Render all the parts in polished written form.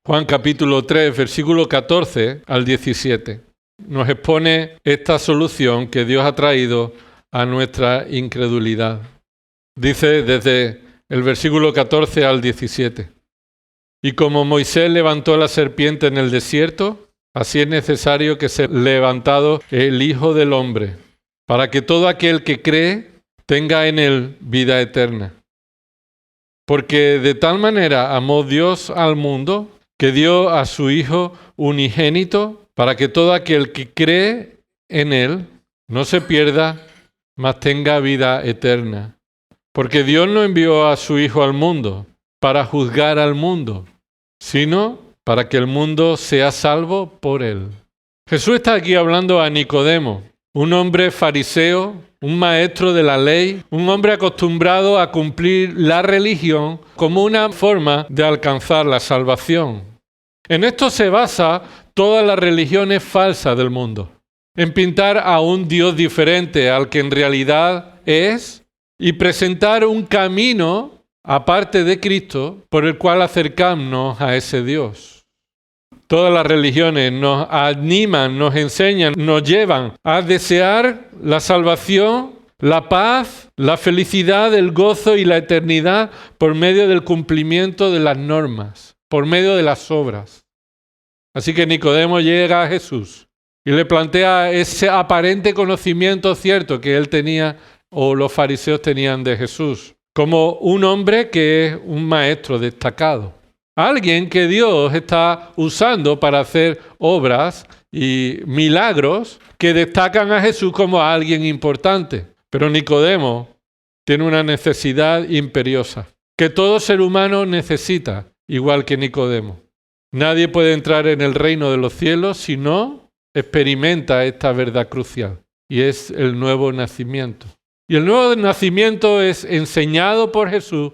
Juan capítulo 3, versículo 14 al 17. Nos expone esta solución que Dios ha traído a nuestra incredulidad. Dice desde el versículo 14 al 17. Y como Moisés levantó la serpiente en el desierto, así es necesario que sea levantado el Hijo del Hombre, para que todo aquel que cree tenga en él vida eterna. Porque de tal manera amó Dios al mundo, que dio a su Hijo unigénito, para que todo aquel que cree en él no se pierda, mas tenga vida eterna. Porque Dios no envió a su Hijo al mundo para juzgar al mundo, sino para que el mundo sea salvo por él. Jesús está aquí hablando a Nicodemo, un hombre fariseo, un maestro de la ley, un hombre acostumbrado a cumplir la religión como una forma de alcanzar la salvación. En esto se basa todas las religiones falsas del mundo, en pintar a un Dios diferente al que en realidad es y presentar un camino aparte de Cristo por el cual acercarnos a ese Dios. Todas las religiones nos animan, nos enseñan, nos llevan a desear la salvación, la paz, la felicidad, el gozo y la eternidad por medio del cumplimiento de las normas, por medio de las obras. Así que Nicodemo llega a Jesús y le plantea ese aparente conocimiento cierto que él tenía o los fariseos tenían de Jesús, como un hombre que es un maestro destacado. Alguien que Dios está usando para hacer obras y milagros que destacan a Jesús como a alguien importante. Pero Nicodemo tiene una necesidad imperiosa, que todo ser humano necesita, igual que Nicodemo. Nadie puede entrar en el reino de los cielos si no experimenta esta verdad crucial, y es el nuevo nacimiento. Y el nuevo nacimiento es enseñado por Jesús,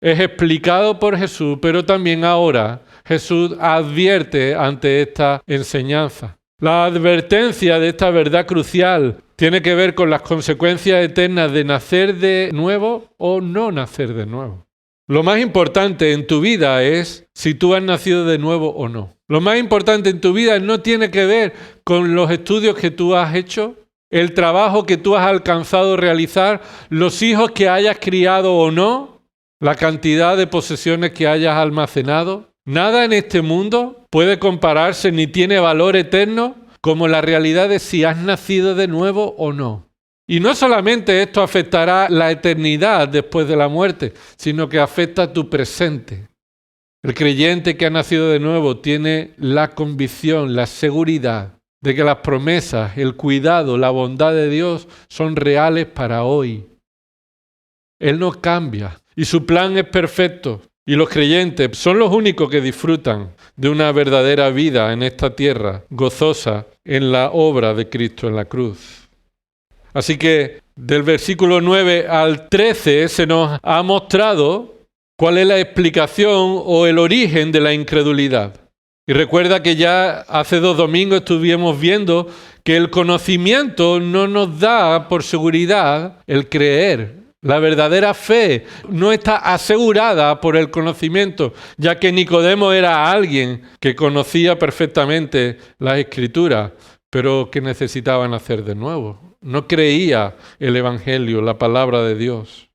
es explicado por Jesús, pero también ahora Jesús advierte ante esta enseñanza. La advertencia de esta verdad crucial tiene que ver con las consecuencias eternas de nacer de nuevo o no nacer de nuevo. Lo más importante en tu vida es si tú has nacido de nuevo o no. Lo más importante en tu vida no tiene que ver con los estudios que tú has hecho, el trabajo que tú has alcanzado a realizar, los hijos que hayas criado o no, la cantidad de posesiones que hayas almacenado. Nada en este mundo puede compararse ni tiene valor eterno como la realidad de si has nacido de nuevo o no. Y no solamente esto afectará la eternidad después de la muerte, sino que afecta a tu presente. El creyente que ha nacido de nuevo tiene la convicción, la seguridad de que las promesas, el cuidado, la bondad de Dios son reales para hoy. Él no cambia y su plan es perfecto. Y los creyentes son los únicos que disfrutan de una verdadera vida en esta tierra, gozosa en la obra de Cristo en la cruz. Así que del versículo 9 al 13 se nos ha mostrado cuál es la explicación o el origen de la incredulidad. Y recuerda que ya hace 2 domingos estuvimos viendo que el conocimiento no nos da por seguridad el creer. La verdadera fe no está asegurada por el conocimiento, ya que Nicodemo era alguien que conocía perfectamente las Escrituras, pero que necesitaba nacer de nuevo. No creía el Evangelio, la palabra de Dios.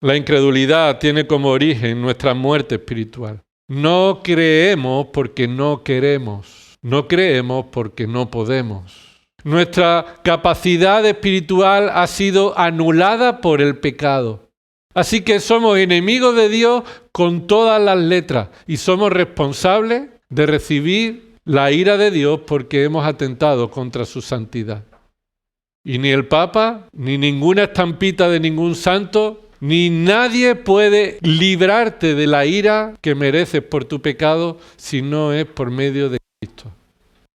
La incredulidad tiene como origen nuestra muerte espiritual. No creemos porque no queremos. No creemos porque no podemos. Nuestra capacidad espiritual ha sido anulada por el pecado. Así que somos enemigos de Dios con todas las letras y somos responsables de recibir la ira de Dios porque hemos atentado contra su santidad. Y ni el Papa, ni ninguna estampita de ningún santo, ni nadie puede librarte de la ira que mereces por tu pecado si no es por medio de Cristo.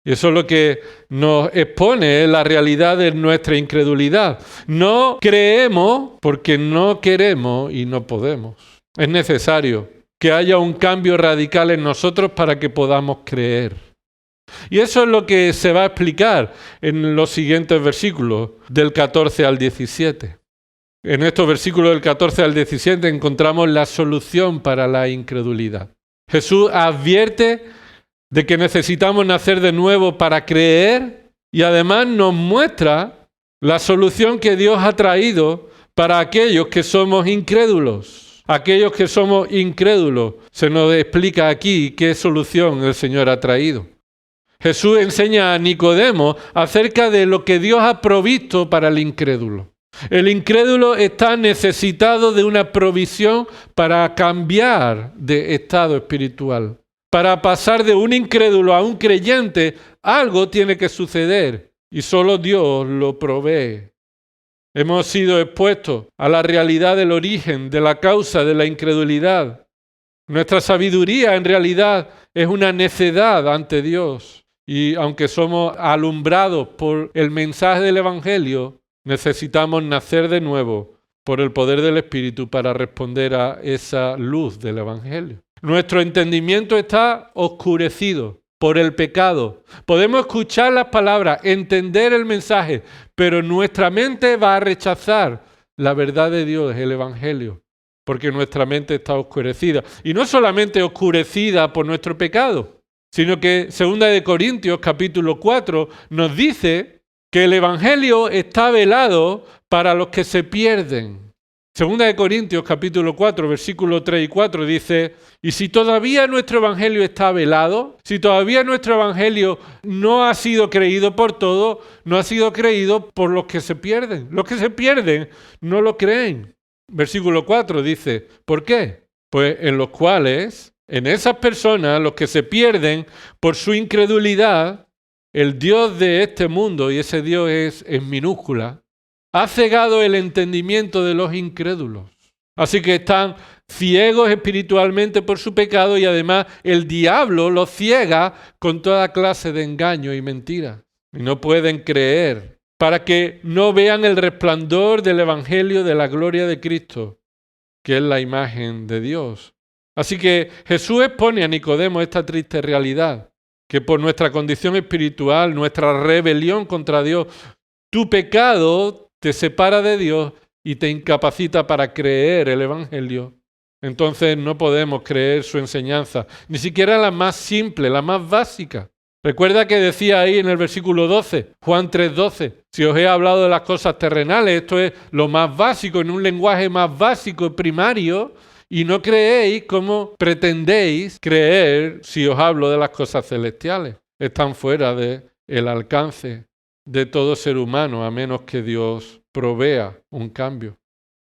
Y eso es lo que nos expone la realidad de nuestra incredulidad. No creemos porque no queremos y no podemos. Es necesario que haya un cambio radical en nosotros para que podamos creer. Y eso es lo que se va a explicar en los siguientes versículos, del 14 al 17. En estos versículos del 14 al 17 encontramos la solución para la incredulidad. Jesús advierte de que necesitamos nacer de nuevo para creer y además nos muestra la solución que Dios ha traído para aquellos que somos incrédulos. Aquellos que somos incrédulos, se nos explica aquí qué solución el Señor ha traído. Jesús enseña a Nicodemo acerca de lo que Dios ha provisto para el incrédulo. El incrédulo está necesitado de una provisión para cambiar de estado espiritual. Para pasar de un incrédulo a un creyente, algo tiene que suceder y solo Dios lo provee. Hemos sido expuestos a la realidad del origen, de la causa de la incredulidad. Nuestra sabiduría en realidad es una necedad ante Dios. Y aunque somos alumbrados por el mensaje del Evangelio, necesitamos nacer de nuevo por el poder del Espíritu para responder a esa luz del Evangelio. Nuestro entendimiento está oscurecido por el pecado. Podemos escuchar las palabras, entender el mensaje, pero nuestra mente va a rechazar la verdad de Dios, el Evangelio, porque nuestra mente está oscurecida. Y no solamente oscurecida por nuestro pecado, sino que 2 Corintios capítulo 4 nos dice que el Evangelio está velado para los que se pierden. 2 Corintios capítulo 4, versículos 3 y 4 dice: y si todavía nuestro evangelio está velado, si todavía nuestro evangelio no ha sido creído por todos, no ha sido creído por los que se pierden. Los que se pierden no lo creen. Versículo 4 dice: ¿por qué? Pues en los cuales, en esas personas, los que se pierden por su incredulidad, el Dios de este mundo, y ese Dios es en minúscula, ha cegado el entendimiento de los incrédulos. Así que están ciegos espiritualmente por su pecado y además el diablo los ciega con toda clase de engaño y mentiras. Y no pueden creer para que no vean el resplandor del Evangelio de la gloria de Cristo, que es la imagen de Dios. Así que Jesús expone a Nicodemo esta triste realidad, que por nuestra condición espiritual, nuestra rebelión contra Dios, tu pecado te separa de Dios y te incapacita para creer el Evangelio. Entonces no podemos creer su enseñanza, ni siquiera la más simple, la más básica. Recuerda que decía ahí en el versículo 12, Juan 3:12, si os he hablado de las cosas terrenales, esto es lo más básico, en un lenguaje más básico y primario, y no creéis como pretendéis creer si os hablo de las cosas celestiales. Están fuera del alcance de todo ser humano, a menos que Dios provea un cambio.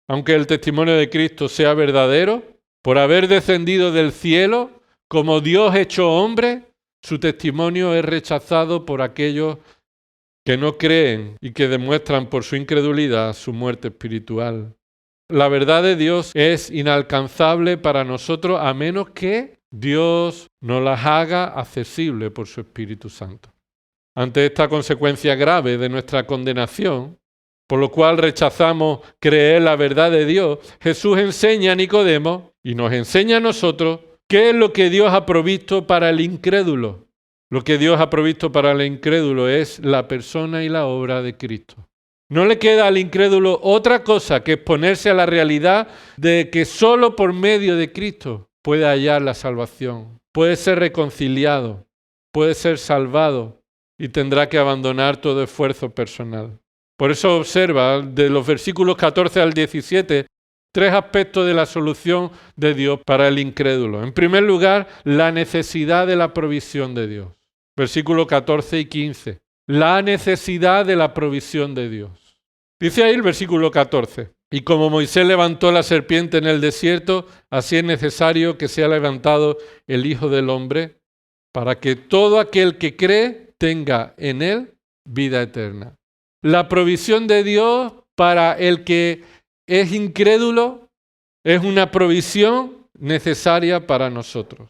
Aunque el testimonio de Cristo sea verdadero, por haber descendido del cielo como Dios hecho hombre, su testimonio es rechazado por aquellos que no creen y que demuestran por su incredulidad su muerte espiritual. La verdad de Dios es inalcanzable para nosotros a menos que Dios nos las haga accesible por su Espíritu Santo. Ante esta consecuencia grave de nuestra condenación, por lo cual rechazamos creer la verdad de Dios, Jesús enseña a Nicodemo y nos enseña a nosotros qué es lo que Dios ha provisto para el incrédulo. Lo que Dios ha provisto para el incrédulo es la persona y la obra de Cristo. No le queda al incrédulo otra cosa que exponerse a la realidad de que solo por medio de Cristo puede hallar la salvación, puede ser reconciliado, puede ser salvado y tendrá que abandonar todo esfuerzo personal. Por eso observa de los versículos 14 al 17 tres aspectos de la solución de Dios para el incrédulo. En primer lugar, la necesidad de la provisión de Dios. Versículos 14 y 15. La necesidad de la provisión de Dios. Dice ahí el versículo 14. Y como Moisés levantó la serpiente en el desierto, así es necesario que sea levantado el Hijo del Hombre, para que todo aquel que cree tenga en él vida eterna. La provisión de Dios para el que es incrédulo es una provisión necesaria para nosotros.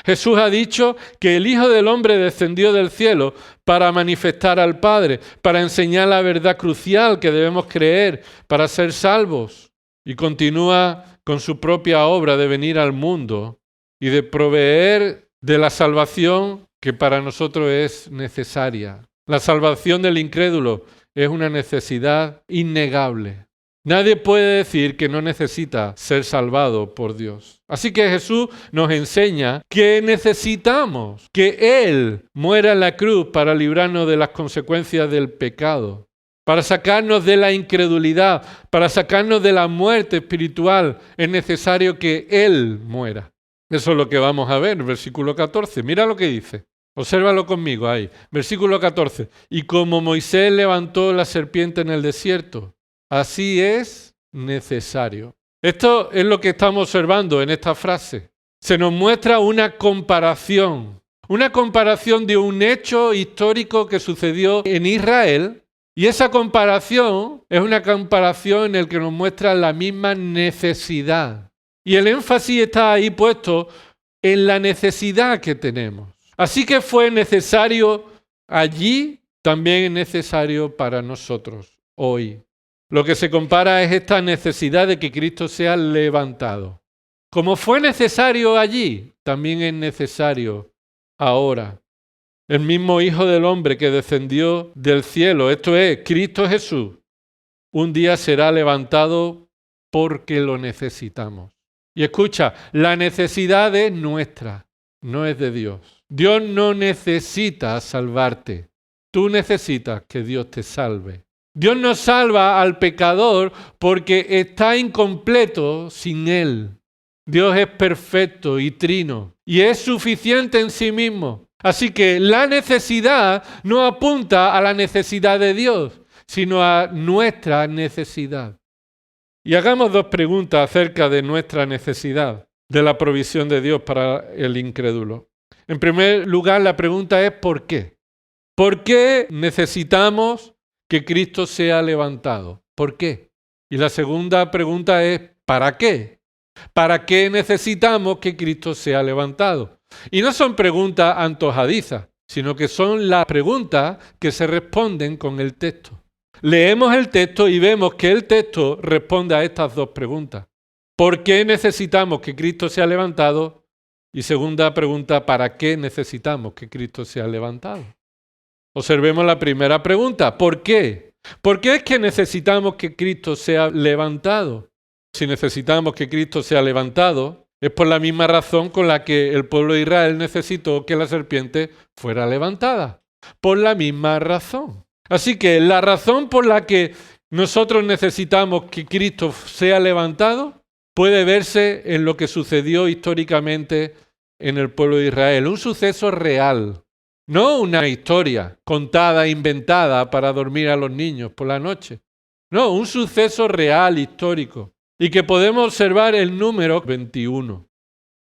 Jesús ha dicho que el Hijo del Hombre descendió del cielo para manifestar al Padre, para enseñar la verdad crucial que debemos creer para ser salvos. Y continúa con su propia obra de venir al mundo y de proveer de la salvación que para nosotros es necesaria. La salvación del incrédulo es una necesidad innegable. Nadie puede decir que no necesita ser salvado por Dios. Así que Jesús nos enseña que necesitamos que Él muera en la cruz para librarnos de las consecuencias del pecado, para sacarnos de la incredulidad, para sacarnos de la muerte espiritual. Es necesario que Él muera. Eso es lo que vamos a ver en el versículo 14. Mira lo que dice. Obsérvalo conmigo ahí. Versículo 14. Y como Moisés levantó la serpiente en el desierto, así es necesario. Esto es lo que estamos observando en esta frase. Se nos muestra una comparación de un hecho histórico que sucedió en Israel, y esa comparación es una comparación en la que nos muestra la misma necesidad. Y el énfasis está ahí puesto en la necesidad que tenemos. Así que fue necesario allí, también es necesario para nosotros hoy. Lo que se compara es esta necesidad de que Cristo sea levantado. Como fue necesario allí, también es necesario ahora. El mismo Hijo del Hombre que descendió del cielo, esto es, Cristo Jesús, un día será levantado porque lo necesitamos. Y escucha, la necesidad es nuestra, no es de Dios. Dios no necesita salvarte. Tú necesitas que Dios te salve. Dios no salva al pecador porque está incompleto sin Él. Dios es perfecto y trino y es suficiente en sí mismo. Así que la necesidad no apunta a la necesidad de Dios, sino a nuestra necesidad. Y hagamos dos preguntas acerca de nuestra necesidad, de la provisión de Dios para el incrédulo. En primer lugar, la pregunta es ¿por qué? ¿Por qué necesitamos que Cristo sea levantado? ¿Por qué? Y la segunda pregunta es ¿para qué? ¿Para qué necesitamos que Cristo sea levantado? Y no son preguntas antojadizas, sino que son las preguntas que se responden con el texto. Leemos el texto y vemos que el texto responde a estas dos preguntas. ¿Por qué necesitamos que Cristo sea levantado? Y segunda pregunta, ¿para qué necesitamos que Cristo sea levantado? Observemos la primera pregunta, ¿por qué? ¿Por qué es que necesitamos que Cristo sea levantado? Si necesitamos que Cristo sea levantado, es por la misma razón con la que el pueblo de Israel necesitó que la serpiente fuera levantada. Por la misma razón. Así que la razón por la que nosotros necesitamos que Cristo sea levantado puede verse en lo que sucedió históricamente en el pueblo de Israel. Un suceso real. No una historia contada, inventada para dormir a los niños por la noche. No, un suceso real, histórico. Y que podemos observar el número 21.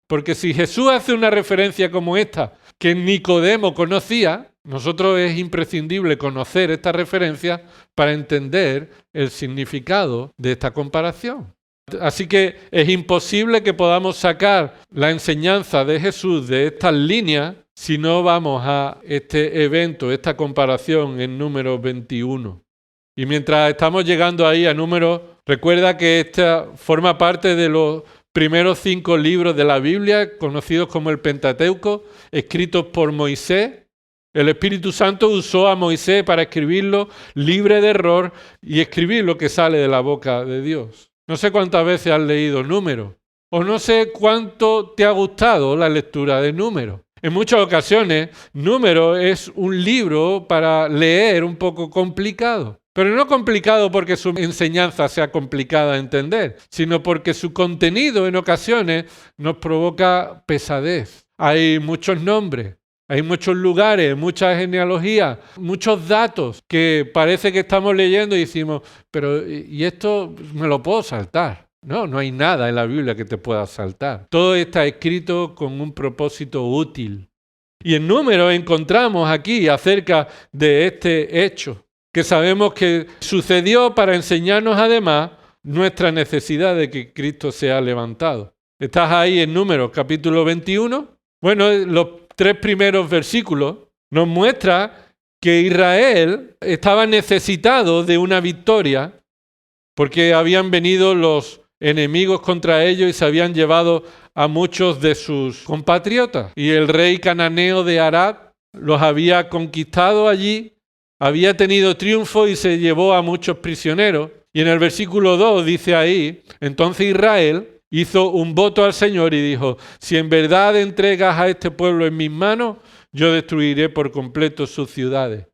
Porque si Jesús hace una referencia como esta, que Nicodemo conocía, nosotros es imprescindible conocer esta referencia para entender el significado de esta comparación. Así que es imposible que podamos sacar la enseñanza de Jesús de estas líneas si no vamos a este evento, esta comparación en número 21. Y mientras estamos llegando ahí a número, recuerda que esta forma parte de los primeros 5 libros de la Biblia, conocidos como el Pentateuco, escritos por Moisés. El Espíritu Santo usó a Moisés para escribirlo libre de error y escribir lo que sale de la boca de Dios. No sé cuántas veces has leído Números, o no sé cuánto te ha gustado la lectura de Números. En muchas ocasiones, Números es un libro para leer un poco complicado. Pero no complicado porque su enseñanza sea complicada de entender, sino porque su contenido en ocasiones nos provoca pesadez. Hay muchos nombres, hay muchos lugares, mucha genealogía, muchos datos que parece que estamos leyendo y decimos, pero ¿y esto me lo puedo saltar? No hay nada en la Biblia que te pueda saltar. Todo está escrito con un propósito útil. Y en Números encontramos aquí acerca de este hecho, que sabemos que sucedió para enseñarnos además nuestra necesidad de que Cristo sea levantado. ¿Estás ahí en Números capítulo 21? Bueno, los 3 primeros versículos nos muestra que Israel estaba necesitado de una victoria porque habían venido los enemigos contra ellos y se habían llevado a muchos de sus compatriotas. Y el rey cananeo de Arad los había conquistado allí, había tenido triunfo y se llevó a muchos prisioneros. Y en el versículo 2 dice ahí, entonces Israel hizo un voto al Señor y dijo, si en verdad entregas a este pueblo en mis manos, yo destruiré por completo sus ciudades.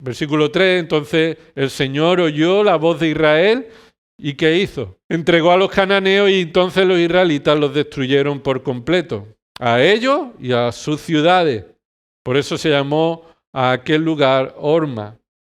Versículo 3, entonces el Señor oyó la voz de Israel y ¿qué hizo? Entregó a los cananeos y entonces los israelitas los destruyeron por completo, a ellos y a sus ciudades. Por eso se llamó a aquel lugar Horma.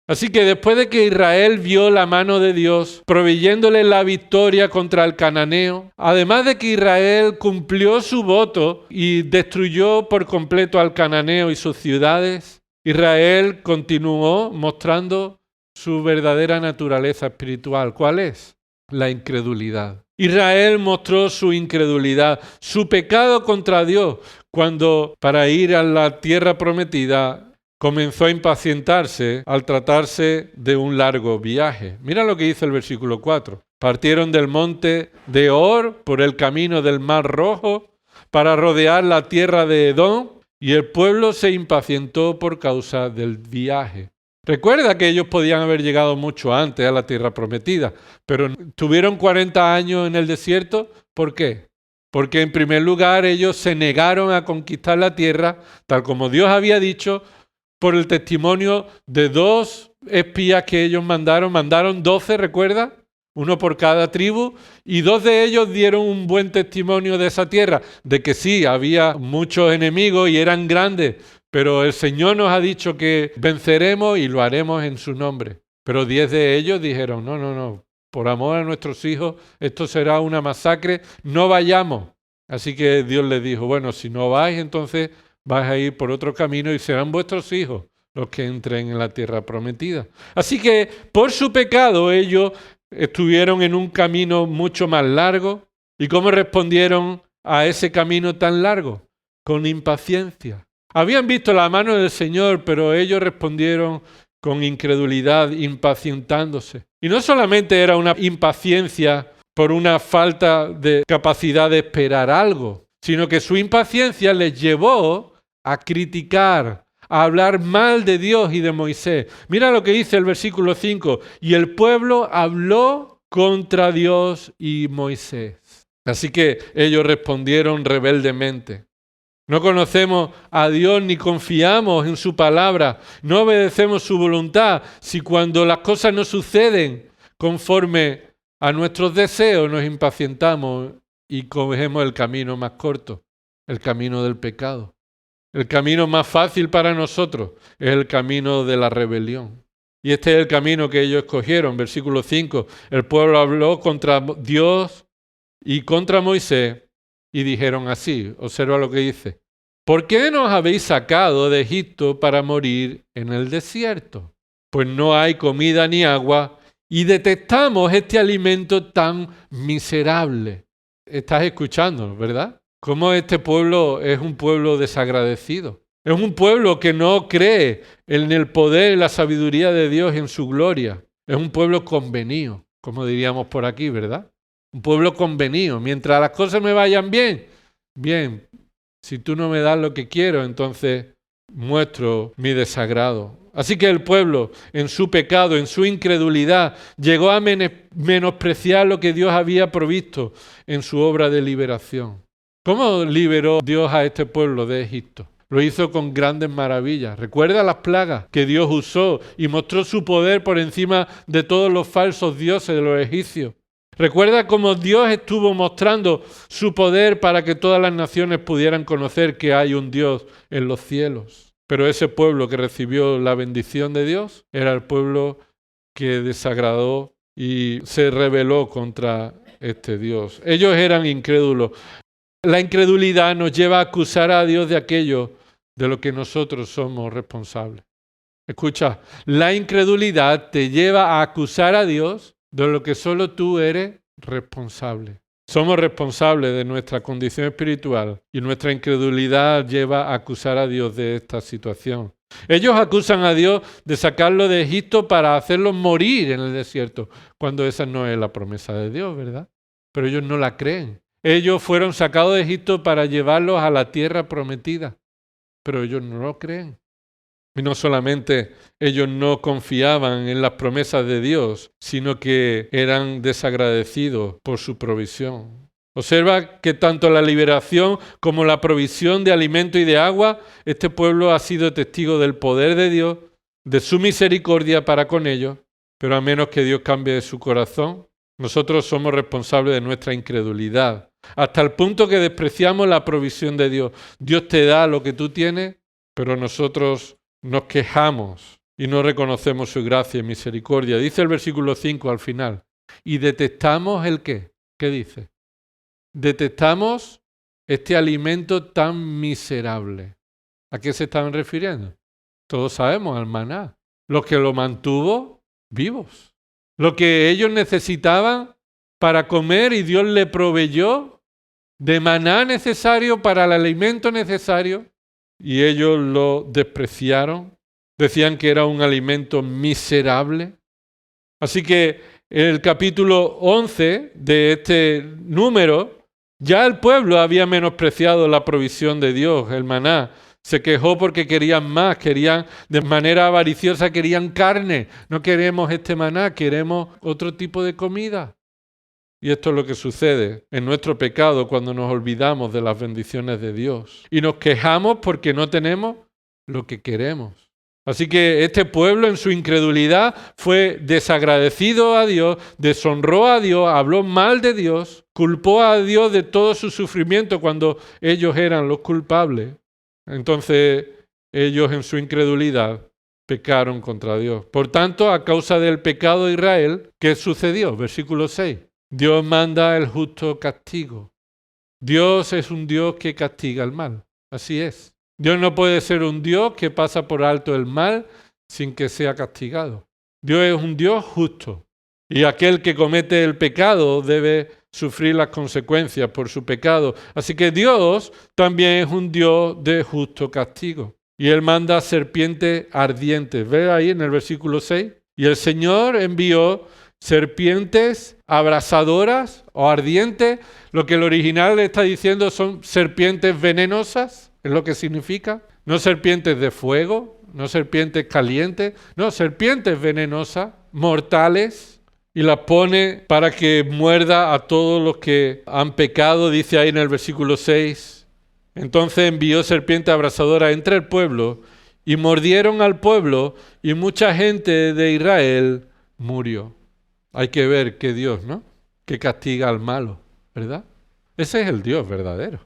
Así que después de que Israel vio la mano de Dios proveyéndole la victoria contra el cananeo, además de que Israel cumplió su voto y destruyó por completo al cananeo y sus ciudades, Israel continuó mostrando su verdadera naturaleza espiritual. ¿Cuál es? La incredulidad. Israel mostró su incredulidad, su pecado contra Dios, cuando para ir a la tierra prometida comenzó a impacientarse al tratarse de un largo viaje. Mira lo que dice el versículo 4. Partieron del monte de Hor por el camino del Mar Rojo para rodear la tierra de Edom y el pueblo se impacientó por causa del viaje. Recuerda que ellos podían haber llegado mucho antes a la tierra prometida, pero tuvieron 40 años en el desierto. ¿Por qué? Porque en primer lugar ellos se negaron a conquistar la tierra, tal como Dios había dicho, por el testimonio de 2 espías que ellos mandaron 12, ¿recuerda? Uno por cada tribu, y 2 de ellos dieron un buen testimonio de esa tierra, de que sí, había muchos enemigos y eran grandes, pero el Señor nos ha dicho que venceremos y lo haremos en su nombre. Pero 10 de ellos dijeron, no, por amor a nuestros hijos, esto será una masacre, no vayamos. Así que Dios les dijo, bueno, si no vais, entonces vais a ir por otro camino y serán vuestros hijos los que entren en la tierra prometida. Así que por su pecado ellos estuvieron en un camino mucho más largo. ¿Y cómo respondieron a ese camino tan largo? Con impaciencia. Habían visto la mano del Señor, pero ellos respondieron con incredulidad, impacientándose. Y no solamente era una impaciencia por una falta de capacidad de esperar algo, sino que su impaciencia les llevó a criticar, a hablar mal de Dios y de Moisés. Mira lo que dice el versículo 5. Y el pueblo habló contra Dios y Moisés. Así que ellos respondieron rebeldemente. No conocemos a Dios ni confiamos en su palabra. No obedecemos su voluntad. Si cuando las cosas no suceden conforme a nuestros deseos nos impacientamos y cogemos el camino más corto, el camino del pecado. El camino más fácil para nosotros es el camino de la rebelión. Y este es el camino que ellos escogieron. Versículo 5. El pueblo habló contra Dios y contra Moisés y dijeron así. Observa lo que dice. ¿Por qué nos habéis sacado de Egipto para morir en el desierto? Pues no hay comida ni agua y detestamos este alimento tan miserable. Estás escuchando, ¿verdad? Cómo este pueblo es un pueblo desagradecido. Es un pueblo que no cree en el poder y la sabiduría de Dios en su gloria. Es un pueblo convenido, como diríamos por aquí, ¿verdad? Un pueblo convenido. Mientras las cosas me vayan bien, bien. Si tú no me das lo que quiero, entonces muestro mi desagrado. Así que el pueblo, en su pecado, en su incredulidad, llegó a menospreciar lo que Dios había provisto en su obra de liberación. ¿Cómo liberó Dios a este pueblo de Egipto? Lo hizo con grandes maravillas. ¿Recuerda las plagas que Dios usó y mostró su poder por encima de todos los falsos dioses de los egipcios? ¿Recuerda cómo Dios estuvo mostrando su poder para que todas las naciones pudieran conocer que hay un Dios en los cielos? Pero ese pueblo que recibió la bendición de Dios era el pueblo que desagradó y se rebeló contra este Dios. Ellos eran incrédulos. La incredulidad nos lleva a acusar a Dios de aquello de lo que nosotros somos responsables. Escucha, la incredulidad te lleva a acusar a Dios de lo que solo tú eres responsable. Somos responsables de nuestra condición espiritual y nuestra incredulidad lleva a acusar a Dios de esta situación. Ellos acusan a Dios de sacarlo de Egipto para hacerlos morir en el desierto, cuando esa no es la promesa de Dios, ¿verdad? Pero ellos no la creen. Ellos fueron sacados de Egipto para llevarlos a la tierra prometida, pero ellos no lo creen. Y no solamente ellos no confiaban en las promesas de Dios, sino que eran desagradecidos por su provisión. Observa que tanto la liberación como la provisión de alimento y de agua, este pueblo ha sido testigo del poder de Dios, de su misericordia para con ellos, pero a menos que Dios cambie su corazón, nosotros somos responsables de nuestra incredulidad, hasta el punto que despreciamos la provisión de Dios. Dios te da lo que tú tienes, pero nosotros nos quejamos y no reconocemos su gracia y misericordia. Dice el versículo 5 al final, y detestamos ¿el qué? ¿Qué dice? Detestamos este alimento tan miserable. ¿A qué se están refiriendo? Todos sabemos, al maná. Lo que lo mantuvo vivos. Lo que ellos necesitaban para comer y Dios le proveyó de maná necesario para el alimento necesario y ellos lo despreciaron. Decían que era un alimento miserable. Así que en el capítulo 11 de este número, ya el pueblo había menospreciado la provisión de Dios, el maná. Se quejó porque querían más, querían de manera avariciosa, querían carne. No queremos este maná, queremos otro tipo de comida. Y esto es lo que sucede en nuestro pecado cuando nos olvidamos de las bendiciones de Dios. Y nos quejamos porque no tenemos lo que queremos. Así que este pueblo en su incredulidad fue desagradecido a Dios, deshonró a Dios, habló mal de Dios, culpó a Dios de todo su sufrimiento cuando ellos eran los culpables. Entonces ellos en su incredulidad pecaron contra Dios. Por tanto, a causa del pecado de Israel, ¿qué sucedió? Versículo 6. Dios manda el justo castigo. Dios es un Dios que castiga el mal. Así es. Dios no puede ser un Dios que pasa por alto el mal sin que sea castigado. Dios es un Dios justo. Y aquel que comete el pecado debe sufrir las consecuencias por su pecado. Así que Dios también es un Dios de justo castigo. Y Él manda serpientes ardientes. ¿Ve ahí en el versículo 6? Y el Señor envió serpientes abrasadoras o ardientes. Lo que el original está diciendo son serpientes venenosas. Es lo que significa. No serpientes de fuego, no serpientes calientes, no, serpientes venenosas, mortales. Y las pone para que muerda a todos los que han pecado, dice ahí en el versículo 6. Entonces envió serpiente abrasadora entre el pueblo y mordieron al pueblo y mucha gente de Israel murió. Hay que ver que Dios, ¿no? Que castiga al malo, ¿verdad? Ese es el Dios verdadero.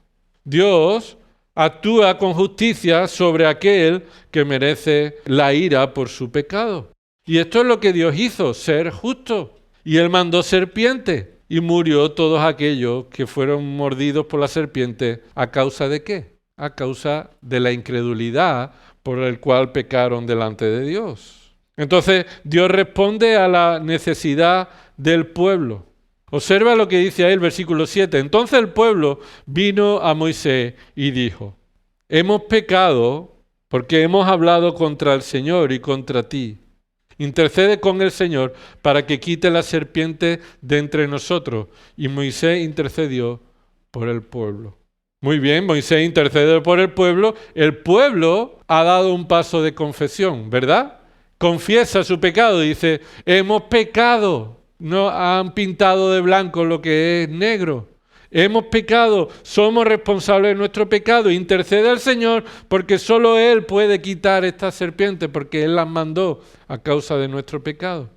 Dios actúa con justicia sobre aquel que merece la ira por su pecado. Y esto es lo que Dios hizo, ser justo. Y Él mandó serpiente y murió todos aquellos que fueron mordidos por la serpiente. ¿A causa de qué? A causa de la incredulidad por el cual pecaron delante de Dios. Entonces Dios responde a la necesidad del pueblo. Observa lo que dice ahí el versículo 7. Entonces el pueblo vino a Moisés y dijo: hemos pecado porque hemos hablado contra el Señor y contra ti. Intercede con el Señor para que quite la serpiente de entre nosotros. Y Moisés intercedió por el pueblo. Muy bien, Moisés intercede por el pueblo. El pueblo ha dado un paso de confesión, ¿verdad? Confiesa su pecado y dice: hemos pecado. No han pintado de blanco lo que es negro. Hemos pecado, somos responsables de nuestro pecado. Intercede al Señor porque solo Él puede quitar estas serpientes, porque Él las mandó a causa de nuestro pecado.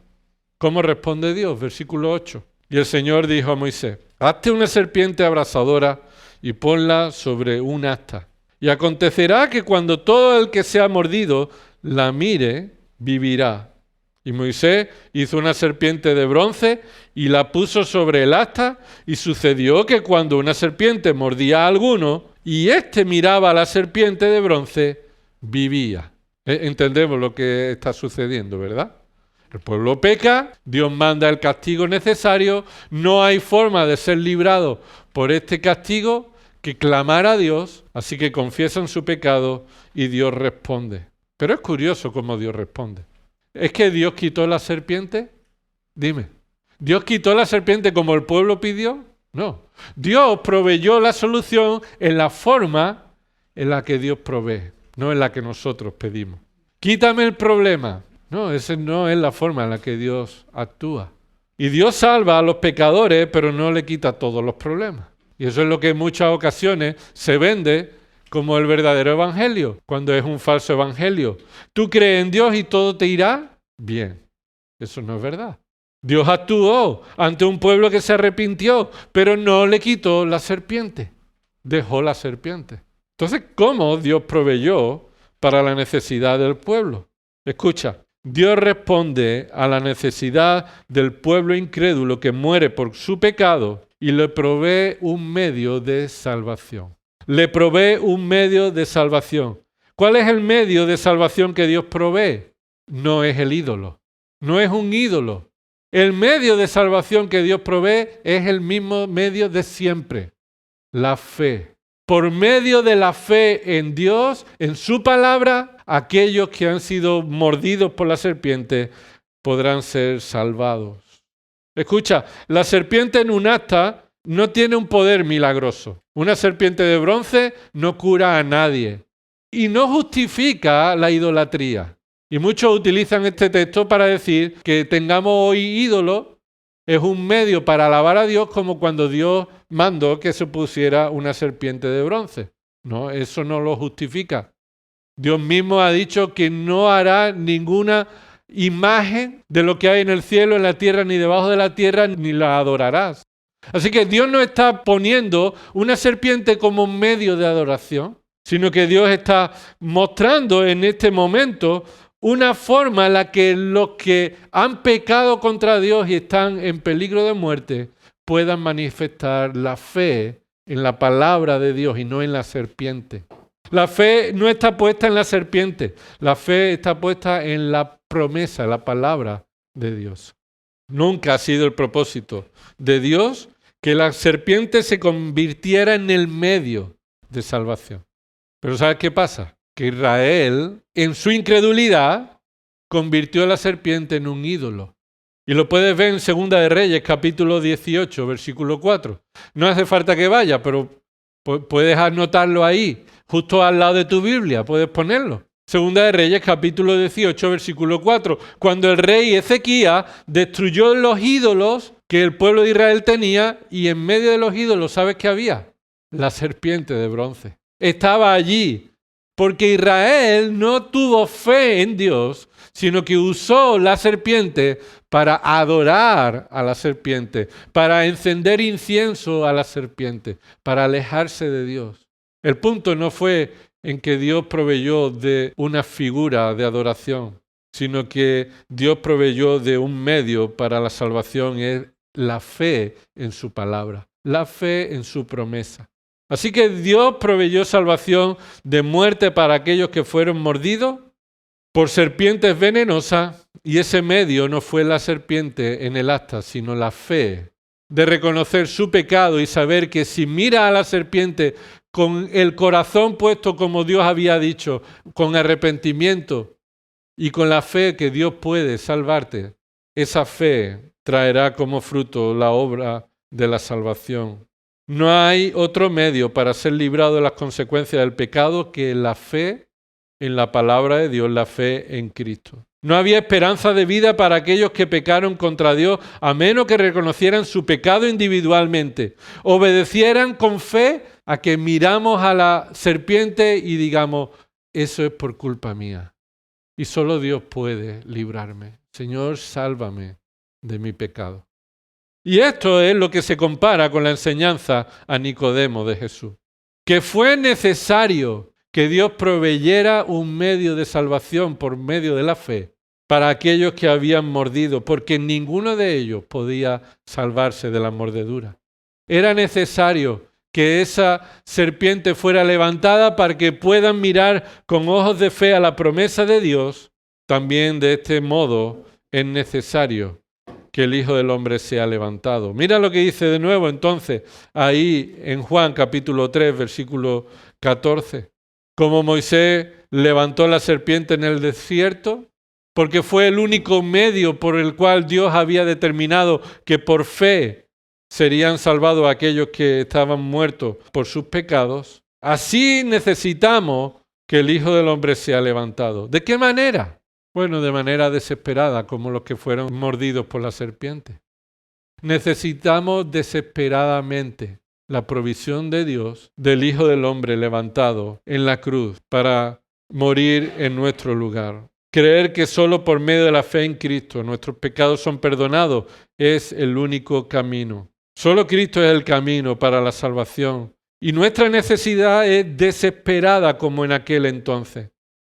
¿Cómo responde Dios? Versículo 8. Y el Señor dijo a Moisés: hazte una serpiente abrasadora y ponla sobre un asta. Y acontecerá que cuando todo el que sea mordido la mire, vivirá. Y Moisés hizo una serpiente de bronce y la puso sobre el asta, y sucedió que cuando una serpiente mordía a alguno y éste miraba a la serpiente de bronce, vivía. Entendemos lo que está sucediendo, ¿verdad? El pueblo peca, Dios manda el castigo necesario, no hay forma de ser librado por este castigo que clamar a Dios, así que confiesan su pecado y Dios responde. Pero es curioso cómo Dios responde. ¿Es que Dios quitó la serpiente? Dime. ¿Dios quitó la serpiente como el pueblo pidió? No. Dios proveyó la solución en la forma en la que Dios provee, no en la que nosotros pedimos. quítame el problema. No, esa no es la forma en la que Dios actúa. Y Dios salva a los pecadores, pero no le quita todos los problemas. Y eso es lo que en muchas ocasiones se vende como el verdadero evangelio, cuando es un falso evangelio. Tú crees en Dios y todo te irá bien. Eso no es verdad. Dios actuó ante un pueblo que se arrepintió, pero no le quitó la serpiente. Dejó la serpiente. Entonces, ¿cómo Dios proveyó para la necesidad del pueblo? Escucha, Dios responde a la necesidad del pueblo incrédulo que muere por su pecado y le provee un medio de salvación. Le provee un medio de salvación. ¿Cuál es el medio de salvación que Dios provee? No es el ídolo. No es un ídolo. El medio de salvación que Dios provee es el mismo medio de siempre. La fe. Por medio de la fe en Dios, en su palabra, aquellos que han sido mordidos por la serpiente podrán ser salvados. Escucha, la serpiente en un asta no tiene un poder milagroso. Una serpiente de bronce no cura a nadie y no justifica la idolatría. Y muchos utilizan este texto para decir que tengamos hoy ídolos es un medio para alabar a Dios, como cuando Dios mandó que se pusiera una serpiente de bronce. No, eso no lo justifica. Dios mismo ha dicho que no hará ninguna imagen de lo que hay en el cielo, en la tierra, ni debajo de la tierra, ni la adorarás. Así que Dios no está poniendo una serpiente como un medio de adoración, sino que Dios está mostrando en este momento una forma en la que los que han pecado contra Dios y están en peligro de muerte puedan manifestar la fe en la palabra de Dios y no en la serpiente. La fe no está puesta en la serpiente, la fe está puesta en la promesa, la palabra de Dios. Nunca ha sido el propósito de Dios que la serpiente se convirtiera en el medio de salvación. Pero ¿sabes qué pasa? Que Israel, en su incredulidad, convirtió a la serpiente en un ídolo. Y lo puedes ver en Segunda de Reyes, capítulo 18, versículo 4. No hace falta que vaya, pero puedes anotarlo ahí, justo al lado de tu Biblia, puedes ponerlo. Segunda de Reyes, capítulo 18, versículo 4. Cuando el rey Ezequías destruyó los ídolos que el pueblo de Israel tenía, y en medio de los ídolos, ¿sabes qué había? La serpiente de bronce. Estaba allí. Porque Israel no tuvo fe en Dios, sino que usó la serpiente para adorar a la serpiente, para encender incienso a la serpiente, para alejarse de Dios. El punto no fue en que Dios proveyó de una figura de adoración, sino que Dios proveyó de un medio para la salvación, es la fe en su palabra, la fe en su promesa. Así que Dios proveyó salvación de muerte para aquellos que fueron mordidos por serpientes venenosas, y ese medio no fue la serpiente en el asta, sino la fe de reconocer su pecado y saber que si mira a la serpiente con el corazón puesto como Dios había dicho, con arrepentimiento y con la fe que Dios puede salvarte, esa fe traerá como fruto la obra de la salvación. No hay otro medio para ser librado de las consecuencias del pecado que la fe en la palabra de Dios, la fe en Cristo. No había esperanza de vida para aquellos que pecaron contra Dios, a menos que reconocieran su pecado individualmente, obedecieran con fe a que miramos a la serpiente y digamos, eso es por culpa mía. Y solo Dios puede librarme. Señor, sálvame de mi pecado. Y esto es lo que se compara con la enseñanza a Nicodemo de Jesús. Que fue necesario que Dios proveyera un medio de salvación por medio de la fe para aquellos que habían mordido, porque ninguno de ellos podía salvarse de la mordedura. Era necesario que esa serpiente fuera levantada para que puedan mirar con ojos de fe a la promesa de Dios. También de este modo es necesario que el Hijo del Hombre sea levantado. Mira lo que dice de nuevo entonces ahí en Juan capítulo 3, versículo 14. Como Moisés levantó la serpiente en el desierto, porque fue el único medio por el cual Dios había determinado que por fe serían salvados aquellos que estaban muertos por sus pecados. Así necesitamos que el Hijo del Hombre se ha levantado. ¿De qué manera? Bueno, de manera desesperada, como los que fueron mordidos por la serpiente. Necesitamos desesperadamente la provisión de Dios del Hijo del Hombre levantado en la cruz para morir en nuestro lugar. Creer que solo por medio de la fe en Cristo nuestros pecados son perdonados es el único camino. Solo Cristo es el camino para la salvación. Y nuestra necesidad es desesperada como en aquel entonces.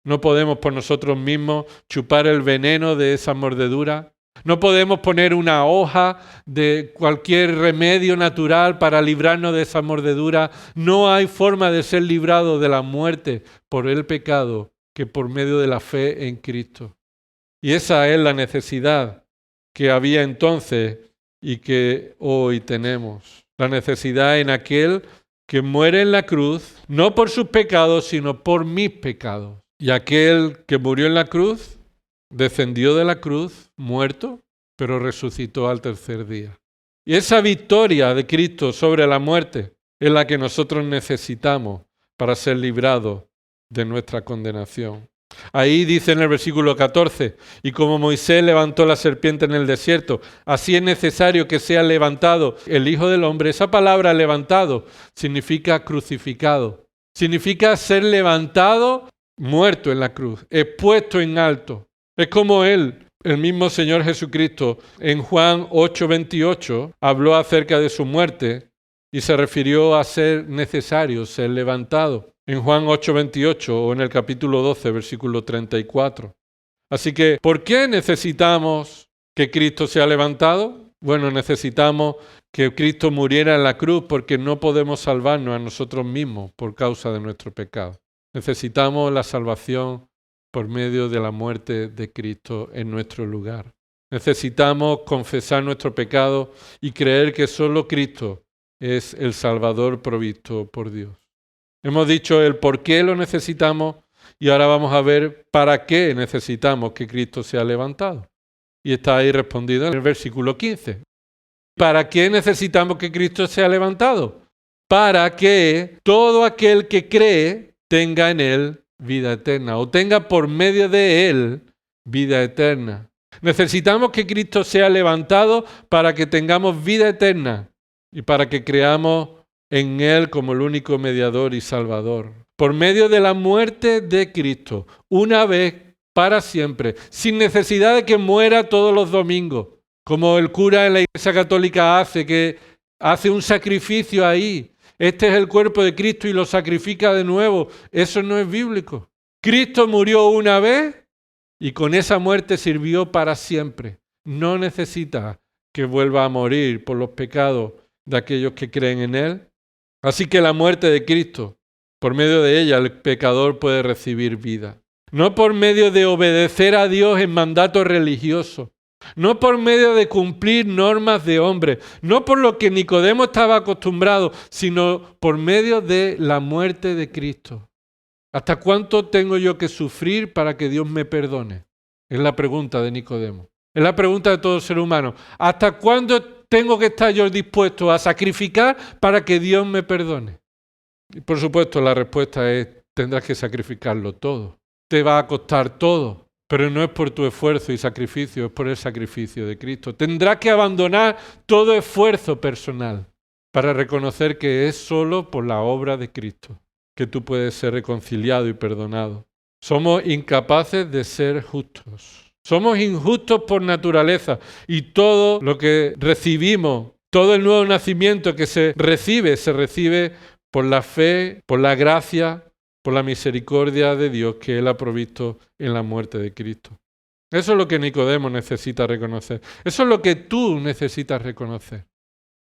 No podemos por nosotros mismos chupar el veneno de esa mordedura. No podemos poner una hoja de cualquier remedio natural para librarnos de esa mordedura. No hay forma de ser librado de la muerte por el pecado que por medio de la fe en Cristo. Y esa es la necesidad que había entonces y que hoy tenemos. La necesidad en aquel que muere en la cruz, no por sus pecados, sino por mis pecados. Y aquel que murió en la cruz, descendió de la cruz, muerto, pero resucitó al tercer día. Y esa victoria de Cristo sobre la muerte es la que nosotros necesitamos para ser librados de nuestra condenación. Ahí dice en el versículo 14, y como Moisés levantó la serpiente en el desierto, así es necesario que sea levantado el Hijo del Hombre. Esa palabra levantado significa crucificado, significa ser levantado, muerto en la cruz, expuesto en alto. Es como el mismo Señor Jesucristo en Juan 8:28 habló acerca de su muerte y se refirió a ser necesario ser levantado. En Juan 8:28 o en el capítulo 12, versículo 34. Así que, ¿por qué necesitamos que Cristo sea levantado? Bueno, necesitamos que Cristo muriera en la cruz porque no podemos salvarnos a nosotros mismos por causa de nuestro pecado. Necesitamos la salvación por medio de la muerte de Cristo en nuestro lugar. Necesitamos confesar nuestro pecado y creer que solo Cristo es el Salvador provisto por Dios. Hemos dicho el por qué lo necesitamos y ahora vamos a ver para qué necesitamos que Cristo sea levantado. Y está ahí respondido en el versículo 15. ¿Para qué necesitamos que Cristo sea levantado? Para que todo aquel que cree tenga en él vida eterna o tenga por medio de él vida eterna. Necesitamos que Cristo sea levantado para que tengamos vida eterna y para que creamos en él como el único mediador y salvador. Por medio de la muerte de Cristo, una vez para siempre, sin necesidad de que muera todos los domingos, como el cura en la Iglesia Católica hace, que hace un sacrificio ahí. Este es el cuerpo de Cristo y lo sacrifica de nuevo. Eso no es bíblico. Cristo murió una vez y con esa muerte sirvió para siempre. No necesita que vuelva a morir por los pecados de aquellos que creen en él. Así que la muerte de Cristo, por medio de ella, el pecador puede recibir vida. No por medio de obedecer a Dios en mandato religioso, no por medio de cumplir normas de hombre, no por lo que Nicodemo estaba acostumbrado, sino por medio de la muerte de Cristo. ¿Hasta cuánto tengo yo que sufrir para que Dios me perdone? Es la pregunta de Nicodemo. Es la pregunta de todo ser humano. ¿Hasta cuándo tengo que estar yo dispuesto a sacrificar para que Dios me perdone? Y por supuesto la respuesta es, tendrás que sacrificarlo todo. Te va a costar todo, pero no es por tu esfuerzo y sacrificio, es por el sacrificio de Cristo. Tendrás que abandonar todo esfuerzo personal para reconocer que es solo por la obra de Cristo que tú puedes ser reconciliado y perdonado. Somos incapaces de ser justos. Somos injustos por naturaleza y todo lo que recibimos, todo el nuevo nacimiento que se recibe por la fe, por la gracia, por la misericordia de Dios que Él ha provisto en la muerte de Cristo. Eso es lo que Nicodemo necesita reconocer. Eso es lo que tú necesitas reconocer.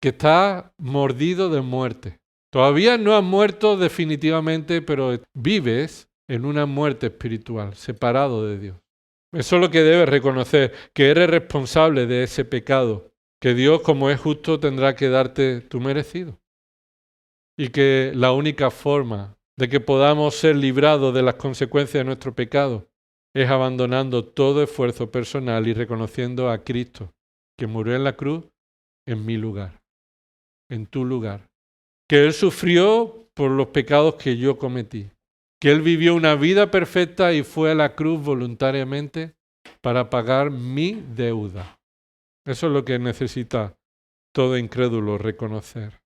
Que estás mordido de muerte. Todavía no has muerto definitivamente, pero vives en una muerte espiritual, separado de Dios. Eso es lo que debes reconocer, que eres responsable de ese pecado, que Dios, como es justo, tendrá que darte tu merecido. Y que la única forma de que podamos ser librados de las consecuencias de nuestro pecado es abandonando todo esfuerzo personal y reconociendo a Cristo, que murió en la cruz en mi lugar, en tu lugar. Que Él sufrió por los pecados que yo cometí. que Él vivió una vida perfecta y fue a la cruz voluntariamente para pagar mi deuda. Eso es lo que necesita todo incrédulo reconocer.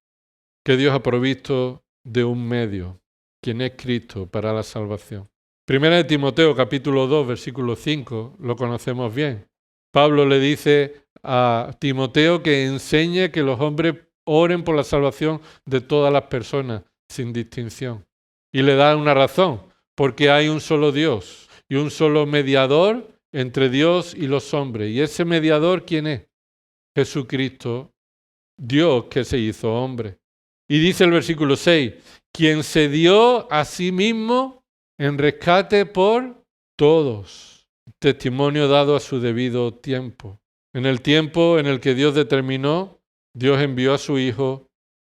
Que Dios ha provisto de un medio, quien es Cristo, para la salvación. Primera de Timoteo, capítulo 2, versículo 5, lo conocemos bien. Pablo le dice a Timoteo que enseñe que los hombres oren por la salvación de todas las personas, sin distinción. Y le da una razón, porque hay un solo Dios y un solo mediador entre Dios y los hombres. ¿Y ese mediador quién es? Jesucristo, Dios que se hizo hombre. Y dice el versículo 6, quien se dio a sí mismo en rescate por todos. Testimonio dado a su debido tiempo. En el tiempo en el que Dios determinó, Dios envió a su Hijo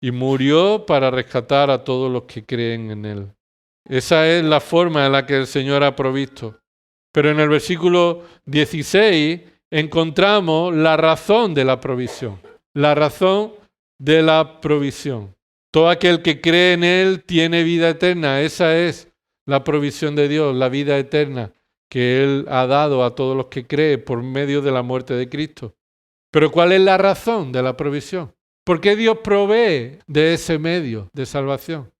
y murió para rescatar a todos los que creen en Él. Esa es la forma en la que el Señor ha provisto. Pero en el versículo 16 encontramos la razón de la provisión. La razón de la provisión. Todo aquel que cree en Él tiene vida eterna. Esa es la provisión de Dios, la vida eterna que Él ha dado a todos los que creen por medio de la muerte de Cristo. Pero ¿cuál es la razón de la provisión? ¿Por qué Dios provee de ese medio de salvación?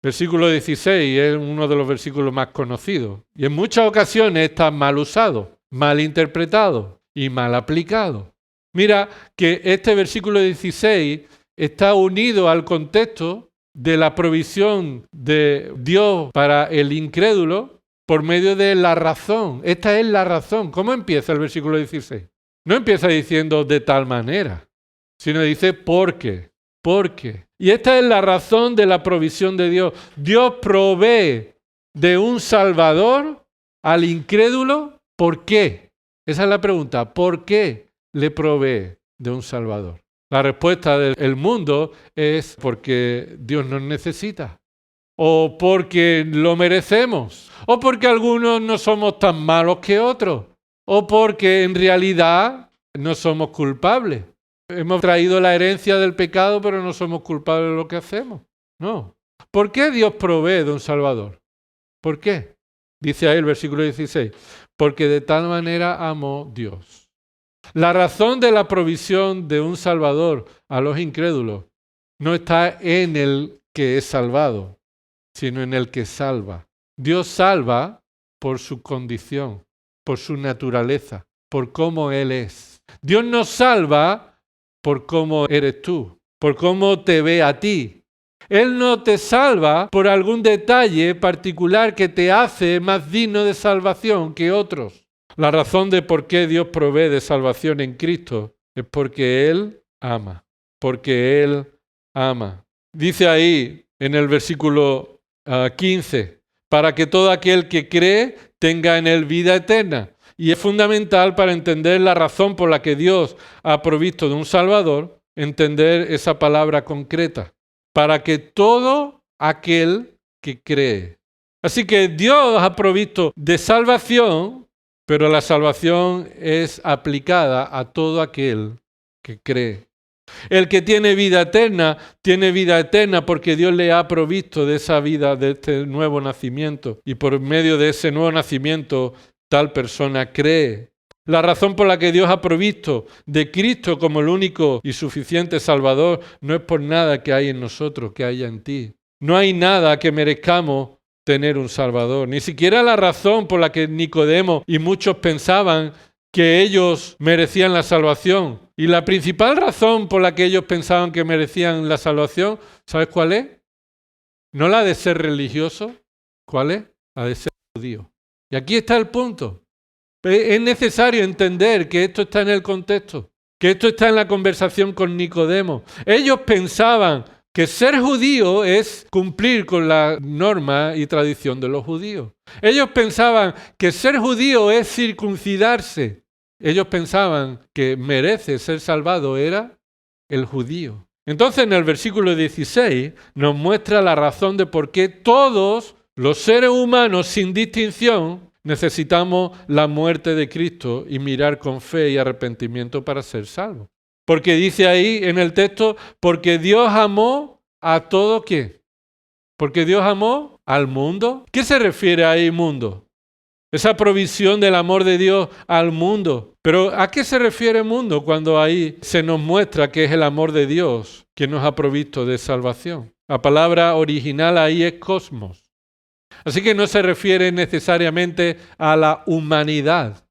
Versículo 16 es uno de los versículos más conocidos y en muchas ocasiones está mal usado, mal interpretado y mal aplicado. Mira que este versículo 16 está unido al contexto de la provisión de Dios para el incrédulo por medio de la razón. Esta es la razón. ¿Cómo empieza el versículo 16? No empieza diciendo de tal manera, sino dice ¿por qué? ¿Por qué? Y esta es la razón de la provisión de Dios. Dios provee de un Salvador al incrédulo. ¿Por qué? Esa es la pregunta. ¿Por qué le provee de un Salvador? La respuesta del mundo es porque Dios nos necesita, o porque lo merecemos, o porque algunos no somos tan malos que otros, o porque en realidad no somos culpables. Hemos traído la herencia del pecado, pero no somos culpables de lo que hacemos. No. ¿Por qué Dios provee de un Salvador? ¿Por qué? Dice ahí el versículo 16. Porque de tal manera amó Dios. La razón de la provisión de un Salvador a los incrédulos no está en el que es salvado, sino en el que salva. Dios salva por su condición, por su naturaleza, por cómo Él es. Dios no salva por cómo eres tú, por cómo te ve a ti. Él no te salva por algún detalle particular que te hace más digno de salvación que otros. La razón de por qué Dios provee de salvación en Cristo es porque Él ama, porque Él ama. Dice ahí en el versículo 15, para que todo aquel que cree tenga en Él vida eterna. Y es fundamental para entender la razón por la que Dios ha provisto de un Salvador, entender esa palabra concreta, para que todo aquel que cree. Así que Dios ha provisto de salvación, pero la salvación es aplicada a todo aquel que cree. El que tiene vida eterna porque Dios le ha provisto de esa vida, de este nuevo nacimiento. Y por medio de ese nuevo nacimiento, tal persona cree. La razón por la que Dios ha provisto de Cristo como el único y suficiente Salvador no es por nada que hay en nosotros, que haya en ti. No hay nada que merezcamos tener un Salvador. Ni siquiera la razón por la que Nicodemo y muchos pensaban que ellos merecían la salvación. Y la principal razón por la que ellos pensaban que merecían la salvación, ¿sabes cuál es? No la de ser religioso. ¿Cuál es? La de ser judío. Y aquí está el punto. Es necesario entender que esto está en el contexto, que esto está en la conversación con Nicodemo. Ellos pensaban que ser judío es cumplir con la norma y tradición de los judíos. Ellos pensaban que ser judío es circuncidarse. Ellos pensaban que merece ser salvado era el judío. Entonces en el versículo 16 nos muestra la razón de por qué todos los seres humanos sin distinción necesitamos la muerte de Cristo y mirar con fe y arrepentimiento para ser salvos. Porque dice ahí en el texto, porque Dios amó a todo ¿qué? Porque Dios amó al mundo. ¿Qué se refiere ahí mundo? Esa provisión del amor de Dios al mundo. Pero ¿a qué se refiere mundo cuando ahí se nos muestra que es el amor de Dios quien nos ha provisto de salvación? La palabra original ahí es cosmos. Así que no se refiere necesariamente a la humanidad,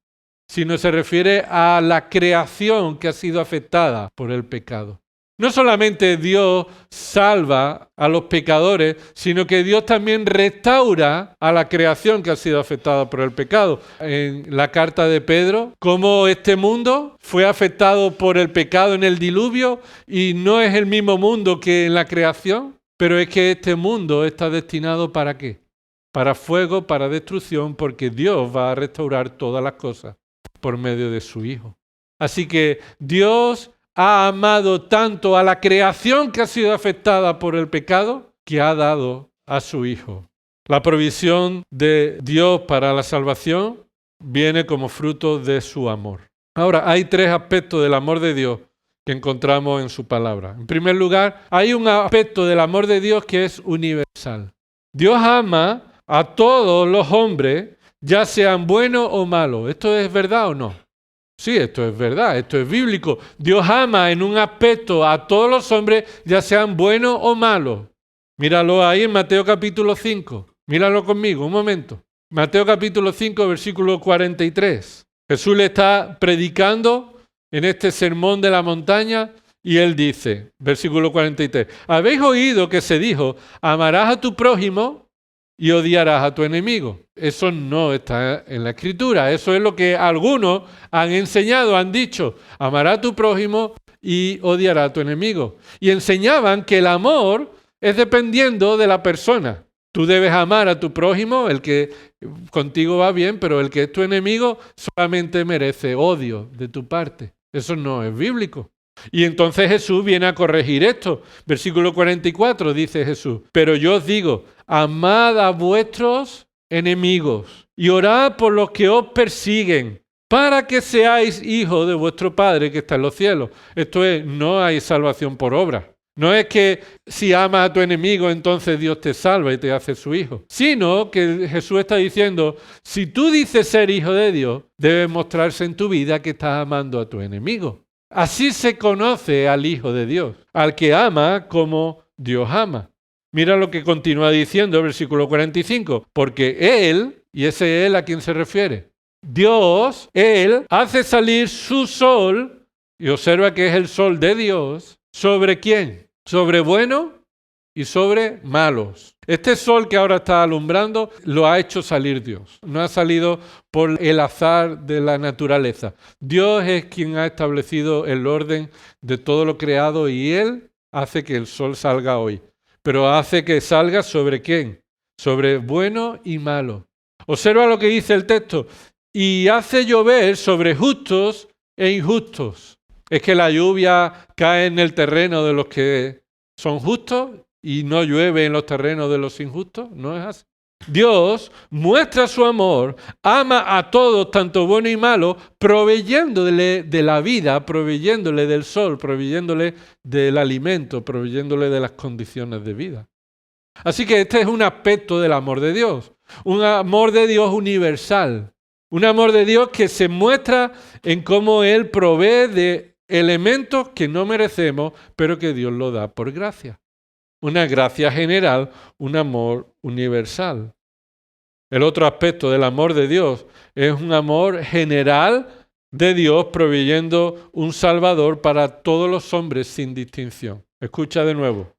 sino se refiere a la creación que ha sido afectada por el pecado. No solamente Dios salva a los pecadores, sino que Dios también restaura a la creación que ha sido afectada por el pecado. En la carta de Pedro, cómo este mundo fue afectado por el pecado en el diluvio y no es el mismo mundo que en la creación, pero es que este mundo está destinado ¿para qué? Para fuego, para destrucción, porque Dios va a restaurar todas las cosas por medio de su Hijo. Así que Dios ha amado tanto a la creación que ha sido afectada por el pecado, que ha dado a su Hijo. La provisión de Dios para la salvación viene como fruto de su amor. Ahora, hay tres aspectos del amor de Dios que encontramos en su palabra. En primer lugar, hay un aspecto del amor de Dios que es universal. Dios ama a todos los hombres, ya sean buenos o malos. ¿Esto es verdad o no? Sí, esto es verdad, esto es bíblico. Dios ama en un aspecto a todos los hombres, ya sean buenos o malos. Míralo ahí en Mateo capítulo 5. Míralo conmigo, un momento. Mateo capítulo 5, versículo 43. Jesús le está predicando en este sermón de la montaña y él dice, versículo 43, ¿habéis oído que se dijo, amarás a tu prójimo y odiarás a tu enemigo? Eso no está en la Escritura. Eso es lo que algunos han enseñado, han dicho. Amarás a tu prójimo y odiarás a tu enemigo. Y enseñaban que el amor es dependiendo de la persona. Tú debes amar a tu prójimo, el que contigo va bien, pero el que es tu enemigo solamente merece odio de tu parte. Eso no es bíblico. Y entonces Jesús viene a corregir esto. Versículo 44 dice Jesús, pero yo os digo, amad a vuestros enemigos y orad por los que os persiguen, para que seáis hijos de vuestro Padre que está en los cielos. Esto es, no hay salvación por obra. No es que si amas a tu enemigo, entonces Dios te salva y te hace su hijo. Sino que Jesús está diciendo, si tú dices ser hijo de Dios, debe mostrarse en tu vida que estás amando a tu enemigo. Así se conoce al Hijo de Dios, al que ama como Dios ama. Mira lo que continúa diciendo el versículo 45, porque Él, y ese Él a quién se refiere, Dios, Él hace salir su sol, y observa que es el sol de Dios, ¿sobre quién? Sobre buenos y sobre malos. Este sol que ahora está alumbrando lo ha hecho salir Dios. No ha salido por el azar de la naturaleza. Dios es quien ha establecido el orden de todo lo creado y Él hace que el sol salga hoy. Pero hace que salga ¿sobre quién? Sobre bueno y malo. Observa lo que dice el texto. Y hace llover sobre justos e injustos. Es que la lluvia cae en el terreno de los que son justos y no llueve en los terrenos de los injustos. No es así. Dios muestra su amor, ama a todos, tanto bueno y malo, proveyéndole de la vida, proveyéndole del sol, proveyéndole del alimento, proveyéndole de las condiciones de vida. Así que este es un aspecto del amor de Dios, un amor de Dios universal, un amor de Dios que se muestra en cómo Él provee de elementos que no merecemos, pero que Dios lo da por gracia. Una gracia general, un amor universal. El otro aspecto del amor de Dios es un amor general de Dios proveyendo un Salvador para todos los hombres sin distinción. Escucha de nuevo.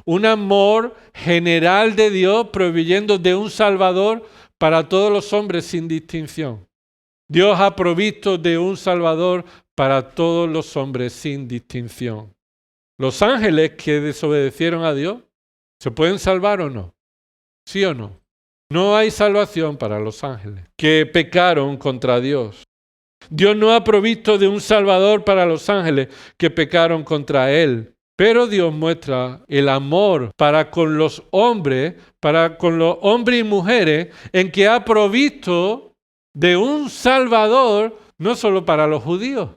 Un amor general de Dios proveyendo de un Salvador para todos los hombres sin distinción. Dios ha provisto de un Salvador para todos los hombres sin distinción. Los ángeles que desobedecieron a Dios, ¿se pueden salvar o no? ¿Sí o no? No hay salvación para los ángeles que pecaron contra Dios. Dios no ha provisto de un Salvador para los ángeles que pecaron contra Él. Pero Dios muestra el amor para con los hombres y mujeres, en que ha provisto de un Salvador, no solo para los judíos,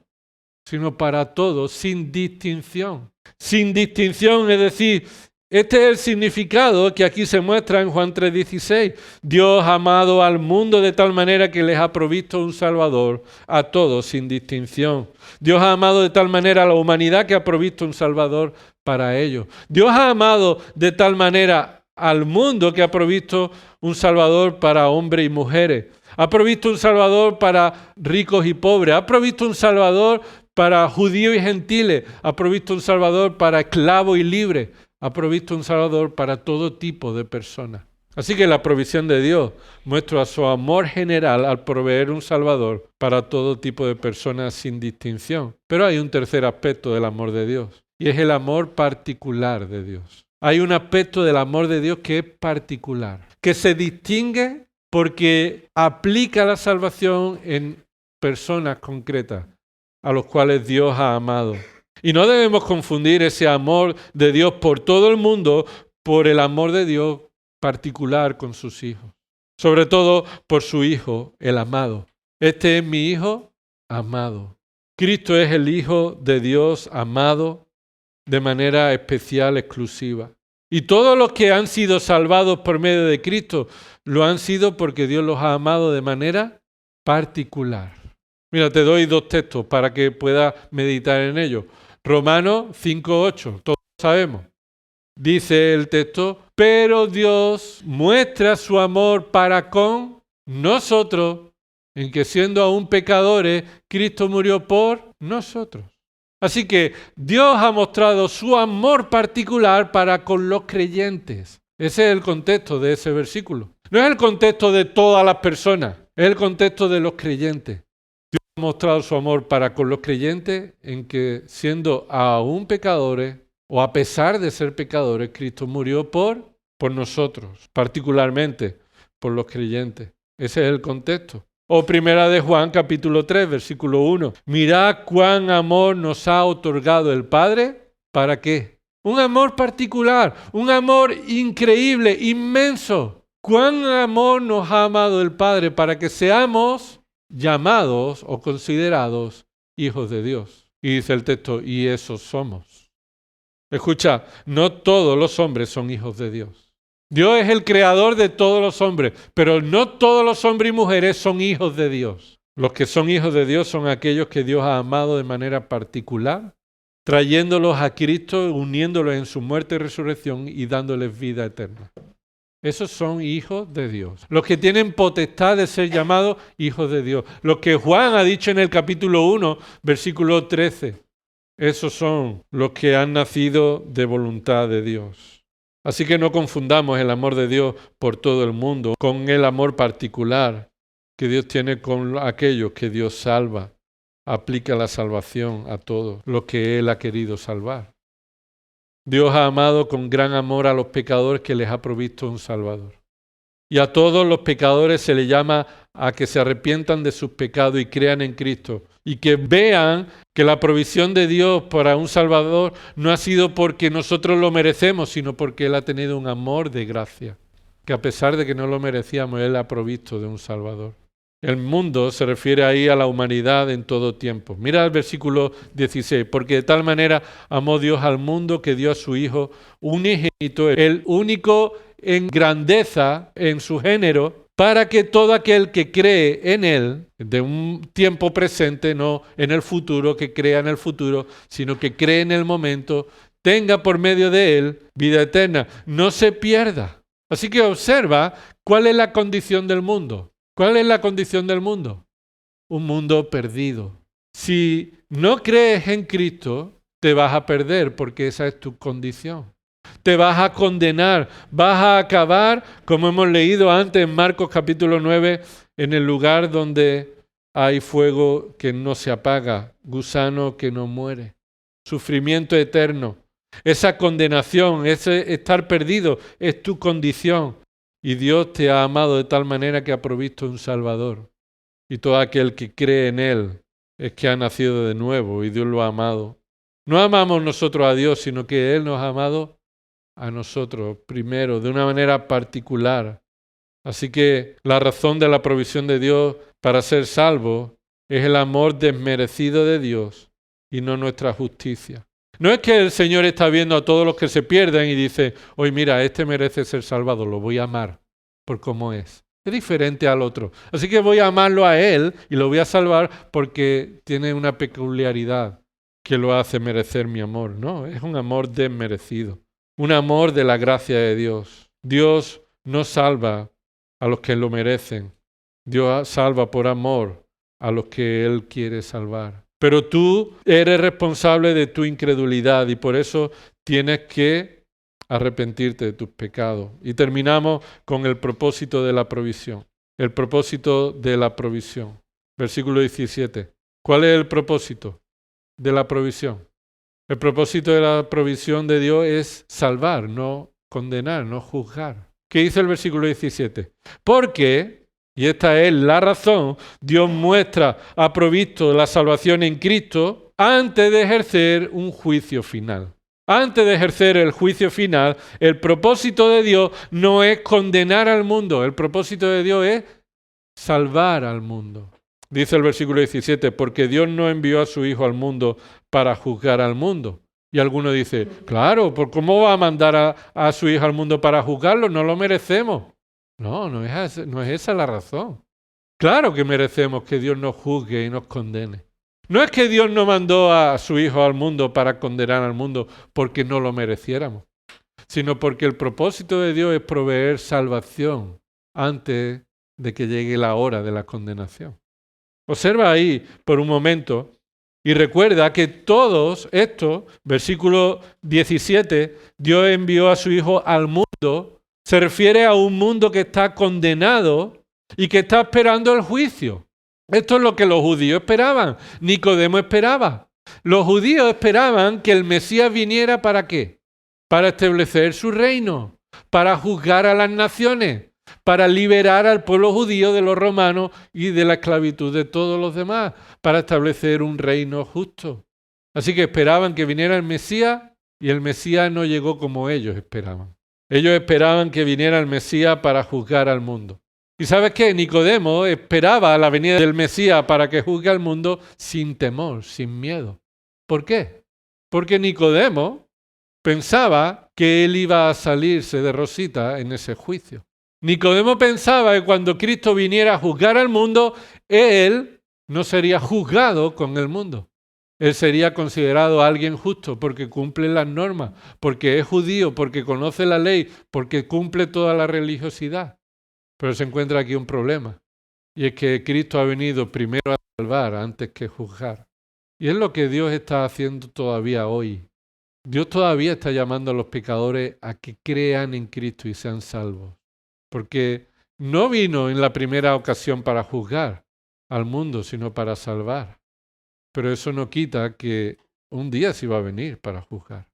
sino para todos, sin distinción. Sin distinción, es decir, Este es el significado que aquí se muestra en Juan 3:16. Dios ha amado al mundo de tal manera que les ha provisto un Salvador a todos sin distinción. Dios ha amado de tal manera a la humanidad que ha provisto un Salvador para ellos. Dios ha amado de tal manera al mundo que ha provisto un Salvador para hombres y mujeres. Ha provisto un Salvador para ricos y pobres. Ha provisto un Salvador para judíos y gentiles. Ha provisto un Salvador para esclavos y libres. Ha provisto un Salvador para todo tipo de personas. Así que la provisión de Dios muestra su amor general al proveer un Salvador para todo tipo de personas sin distinción. Pero hay un tercer aspecto del amor de Dios, y es el amor particular de Dios. Hay un aspecto del amor de Dios que es particular, que se distingue porque aplica la salvación en personas concretas a los cuales Dios ha amado. Y no debemos confundir ese amor de Dios por todo el mundo por el amor de Dios particular con sus hijos. Sobre todo por su Hijo, el amado. Este es mi Hijo amado. Cristo es el Hijo de Dios amado de manera especial, exclusiva. Y todos los que han sido salvados por medio de Cristo lo han sido porque Dios los ha amado de manera particular. Mira, te doy 2 textos para que puedas meditar en ellos. Romanos 5:8, todos sabemos. Dice el texto, pero Dios muestra su amor para con nosotros, en que siendo aún pecadores, Cristo murió por nosotros. Así que Dios ha mostrado su amor particular para con los creyentes. Ese es el contexto de ese versículo. No es el contexto de todas las personas, es el contexto de los creyentes. Ha mostrado su amor para con los creyentes en que siendo aún pecadores o a pesar de ser pecadores, Cristo murió por nosotros, particularmente por los creyentes. Ese es el contexto. O primera de Juan capítulo 3, versículo 1. Mirad cuán amor nos ha otorgado el Padre. ¿Para qué? Un amor particular, un amor increíble, inmenso. Cuán amor nos ha amado el Padre para que seamos llamados o considerados hijos de Dios. Y dice el texto, y esos somos. Escucha, no todos los hombres son hijos de Dios. Dios es el creador de todos los hombres, pero no todos los hombres y mujeres son hijos de Dios. Los que son hijos de Dios son aquellos que Dios ha amado de manera particular, trayéndolos a Cristo, uniéndolos en su muerte y resurrección y dándoles vida eterna. Esos son hijos de Dios. Los que tienen potestad de ser llamados hijos de Dios. Los que Juan ha dicho en el capítulo 1, versículo 13. Esos son los que han nacido de voluntad de Dios. Así que no confundamos el amor de Dios por todo el mundo con el amor particular que Dios tiene con aquellos que Dios salva. Aplica la salvación a todos los que Él ha querido salvar. Dios ha amado con gran amor a los pecadores que les ha provisto un Salvador. Y a todos los pecadores se les llama a que se arrepientan de sus pecados y crean en Cristo. Y que vean que la provisión de Dios para un Salvador no ha sido porque nosotros lo merecemos, sino porque Él ha tenido un amor de gracia. Que a pesar de que no lo merecíamos, Él ha provisto de un Salvador. El mundo se refiere ahí a la humanidad en todo tiempo. Mira el versículo 16. Porque de tal manera amó Dios al mundo que dio a su Hijo unigénito, el único en grandeza en su género, para que todo aquel que cree en Él, de un tiempo presente, no en el futuro, que crea en el futuro, sino que cree en el momento, tenga por medio de Él vida eterna, no se pierda. Así que observa cuál es la condición del mundo. ¿Cuál es la condición del mundo? Un mundo perdido. Si no crees en Cristo, te vas a perder porque esa es tu condición. Te vas a condenar, vas a acabar, como hemos leído antes en Marcos capítulo 9, en el lugar donde hay fuego que no se apaga, gusano que no muere, sufrimiento eterno. Esa condenación, ese estar perdido, es tu condición. Y Dios te ha amado de tal manera que ha provisto un Salvador. Y todo aquel que cree en Él es que ha nacido de nuevo y Dios lo ha amado. No amamos nosotros a Dios, sino que Él nos ha amado a nosotros primero, de una manera particular. Así que la razón de la provisión de Dios para ser salvo es el amor desmerecido de Dios y no nuestra justicia. No es que el Señor está viendo a todos los que se pierden y dice, oye, mira, este merece ser salvado, lo voy a amar por cómo es. Es diferente al otro. Así que voy a amarlo a Él y lo voy a salvar porque tiene una peculiaridad que lo hace merecer mi amor. No, es un amor desmerecido. Un amor de la gracia de Dios. Dios no salva a los que lo merecen. Dios salva por amor a los que Él quiere salvar. Pero tú eres responsable de tu incredulidad y por eso tienes que arrepentirte de tus pecados. Y terminamos con el propósito de la provisión. El propósito de la provisión. Versículo 17. ¿Cuál es el propósito de la provisión? El propósito de la provisión de Dios es salvar, no condenar, no juzgar. ¿Qué dice el versículo 17? Porque, y esta es la razón, Dios ha provisto la salvación en Cristo antes de ejercer un juicio final. Antes de ejercer el juicio final, el propósito de Dios no es condenar al mundo, el propósito de Dios es salvar al mundo. Dice el versículo 17, porque Dios no envió a su Hijo al mundo para juzgar al mundo. Y alguno dice, claro, ¿por cómo va a mandar a su Hijo al mundo para juzgarlo? No lo merecemos. No es esa la razón. Claro que merecemos que Dios nos juzgue y nos condene. No es que Dios no mandó a su Hijo al mundo para condenar al mundo porque no lo mereciéramos, sino porque el propósito de Dios es proveer salvación antes de que llegue la hora de la condenación. Observa ahí por un momento y recuerda que todos estos, versículo 17, Dios envió a su Hijo al mundo, se refiere a un mundo que está condenado y que está esperando el juicio. Esto es lo que los judíos esperaban, Nicodemo esperaba. Los judíos esperaban que el Mesías viniera ¿para qué? Para establecer su reino, para juzgar a las naciones, para liberar al pueblo judío de los romanos y de la esclavitud de todos los demás, para establecer un reino justo. Así que esperaban que viniera el Mesías y el Mesías no llegó como ellos esperaban. Ellos esperaban que viniera el Mesías para juzgar al mundo. ¿Y sabes qué? Nicodemo esperaba la venida del Mesías para que juzgue al mundo sin temor, sin miedo. ¿Por qué? Porque Nicodemo pensaba que él iba a salirse de rosita en ese juicio. Nicodemo pensaba que cuando Cristo viniera a juzgar al mundo, él no sería juzgado con el mundo. Él sería considerado alguien justo porque cumple las normas, porque es judío, porque conoce la ley, porque cumple toda la religiosidad. Pero se encuentra aquí un problema, y es que Cristo ha venido primero a salvar antes que juzgar. Y es lo que Dios está haciendo todavía hoy. Dios todavía está llamando a los pecadores a que crean en Cristo y sean salvos. Porque no vino en la primera ocasión para juzgar al mundo, sino para salvar. Pero eso no quita que un día sí va a venir para juzgar.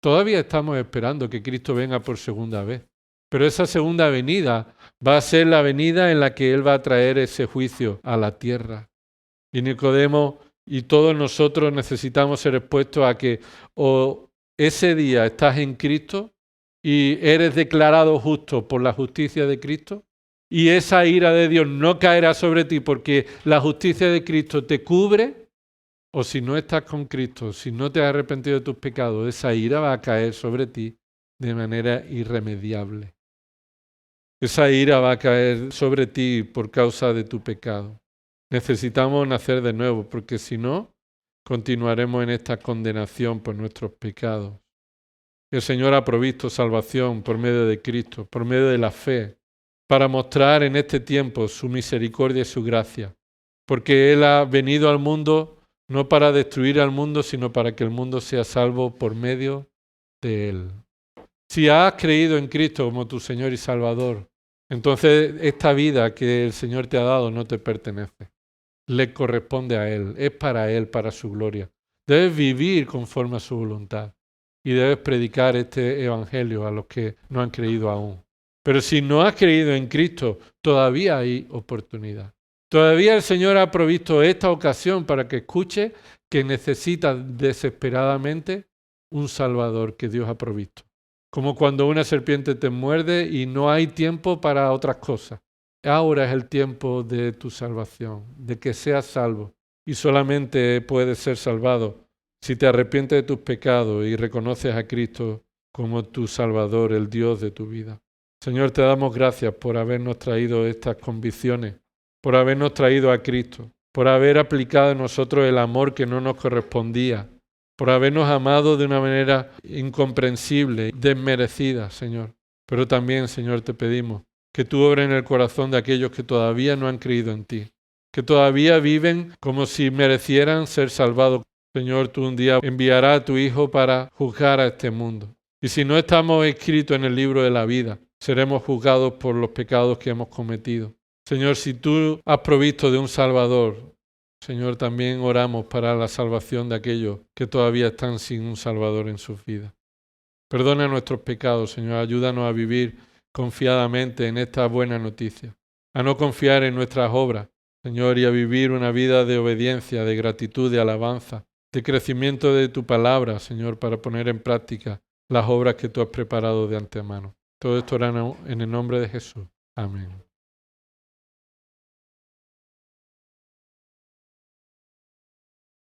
Todavía estamos esperando que Cristo venga por segunda vez. Pero esa segunda venida va a ser la venida en la que Él va a traer ese juicio a la tierra. Y Nicodemo y todos nosotros necesitamos ser expuestos a que o ese día estás en Cristo y eres declarado justo por la justicia de Cristo, y esa ira de Dios no caerá sobre ti porque la justicia de Cristo te cubre, o si no estás con Cristo, si no te has arrepentido de tus pecados, esa ira va a caer sobre ti de manera irremediable. Esa ira va a caer sobre ti por causa de tu pecado. Necesitamos nacer de nuevo, porque si no, continuaremos en esta condenación por nuestros pecados. El Señor ha provisto salvación por medio de Cristo, por medio de la fe, para mostrar en este tiempo su misericordia y su gracia, porque Él ha venido al mundo no para destruir al mundo, sino para que el mundo sea salvo por medio de Él. Si has creído en Cristo como tu Señor y Salvador, entonces esta vida que el Señor te ha dado no te pertenece. Le corresponde a Él, es para Él, para su gloria. Debes vivir conforme a su voluntad y debes predicar este evangelio a los que no han creído aún. Pero si no has creído en Cristo, todavía hay oportunidad. Todavía el Señor ha provisto esta ocasión para que escuche que necesita desesperadamente un Salvador que Dios ha provisto. Como cuando una serpiente te muerde y no hay tiempo para otras cosas. Ahora es el tiempo de tu salvación, de que seas salvo. Y solamente puedes ser salvado si te arrepientes de tus pecados y reconoces a Cristo como tu Salvador, el Dios de tu vida. Señor, te damos gracias por habernos traído estas convicciones, por habernos traído a Cristo, por haber aplicado en nosotros el amor que no nos correspondía, por habernos amado de una manera incomprensible, desmerecida, Señor. Pero también, Señor, te pedimos que tú obres en el corazón de aquellos que todavía no han creído en ti, que todavía viven como si merecieran ser salvados. Señor, tú un día enviarás a tu Hijo para juzgar a este mundo. Y si no estamos escritos en el libro de la vida, seremos juzgados por los pecados que hemos cometido. Señor, si tú has provisto de un Salvador, Señor, también oramos para la salvación de aquellos que todavía están sin un Salvador en sus vidas. Perdona nuestros pecados, Señor, ayúdanos a vivir confiadamente en esta buena noticia, a no confiar en nuestras obras, Señor, y a vivir una vida de obediencia, de gratitud, de alabanza, de crecimiento de tu palabra, Señor, para poner en práctica las obras que tú has preparado de antemano. Todo esto oramos en el nombre de Jesús. Amén.